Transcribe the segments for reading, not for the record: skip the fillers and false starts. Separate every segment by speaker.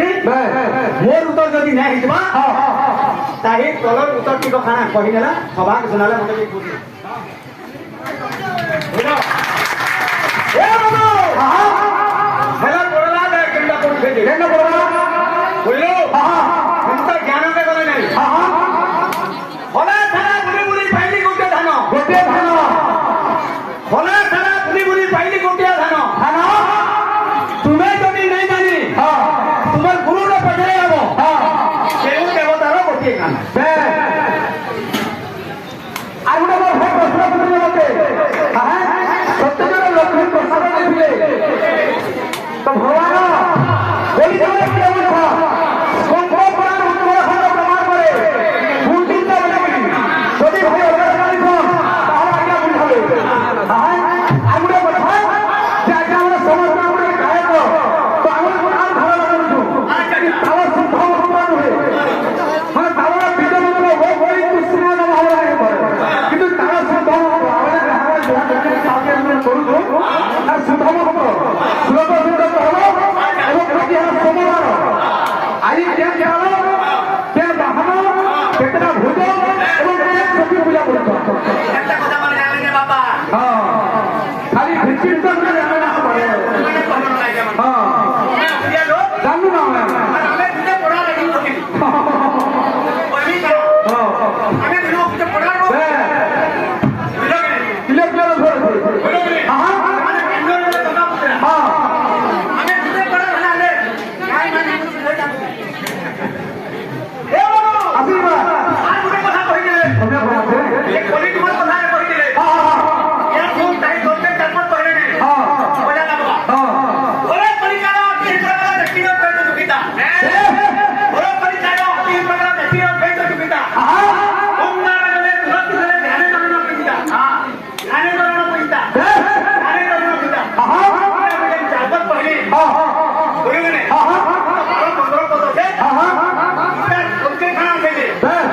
Speaker 1: मोर उत्तर जदि नहीं हिजबा ताही तलर उत्तर की खाना कहिनेला सभा के सुनाले मते एक बुझी बुझो ए बाबू हां हेला बोलला दे केंदा कोन फेजे केंदा बोलला बोलो हां इंत ज्ञान के करे नहीं हां होला सारा बुली बुली पाइली गोटे धान होला सारा बुली बुली पाइली गोटे धान तुम्हें जदि नहीं जानी हां तुम्हार गुरु ने पकड़े आबो हां केउ देवतार गोटे खाना बे आ गुटे मोर प्रश्न पूछले मते हां सत्यकर लक्ष्मी प्रसाद देखिले तो भगवान बोली जाने के था कोन पुराण उत्तराखंड प्रमाण करे गुंडिता बने যদি ভাই অবদান কোন তাহলে আগে বুঝাবে হাঁ আর গুটে কথা যে আগে আমরা সমস্ত আমরা গায়ক তো আমরা আর ভালো লাগতো আচ্ছা তাও শুদ্ধ প্রমাণ হয়ে মানে তাও বিজয় মন্ত্র ওই কৃষ্ণ নাম ভালো লাগে কিন্তু তাও শুদ্ধ আমরা আমরা আগে আমরা করব আর শুদ্ধ মন্ত্র শ্লোক শুদ্ধ হলো এবং প্রতি হার সমান আই কে জানো কে বাহন কেতটা ভুজ এবং সবই পূজা করতে একটা কথা বলে জানেন বাবা হ্যাঁ খালি ভিত্তির তো জানেন না পারে মানে পালন নাই যেমন হ্যাঁ পূজা লোক জানো না আমি পূজা পড়া লাগি ওকে ওই না হ্যাঁ আমি লোক পূজা পড়া লোক হ্যাঁ কিলো কিলো ধরে হ্যাঁ মানে কিলো কিলো কথা বলে হ্যাঁ আমি পূজা পড়া না নাই মানে এ বাবু আশীর্বাদ আর গুটে কথা কই দিলে আমরা বলতে এক কোলি তোমার কথা কই দিলে হ্যাঁ এ কোন তাই করতে তারপর কইলে নে হ্যাঁ বোঝা লাগবা হ্যাঁ ওরে পরিচালক তিন প্রকার ব্যক্তির পেট দুখিতা ওরে পরিচালক তিন প্রকার ব্যক্তির পেট দুখিতা হ্যাঁ ওমনারে তুরত ধরে ধ্যানে করণ কইতা হ্যাঁ ধ্যানে করণ কইতা ধ্যানে করণ কইতা হ্যাঁ আমি চারবার কইলি হ্যাঁ কইলে নে হ্যাঁ হ্যাঁ 15 কত আছে হ্যাঁ ওকে খানা কইলে হ্যাঁ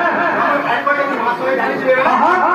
Speaker 1: আমি একবার তো মাছ হয়ে জানি ছিল হ্যাঁ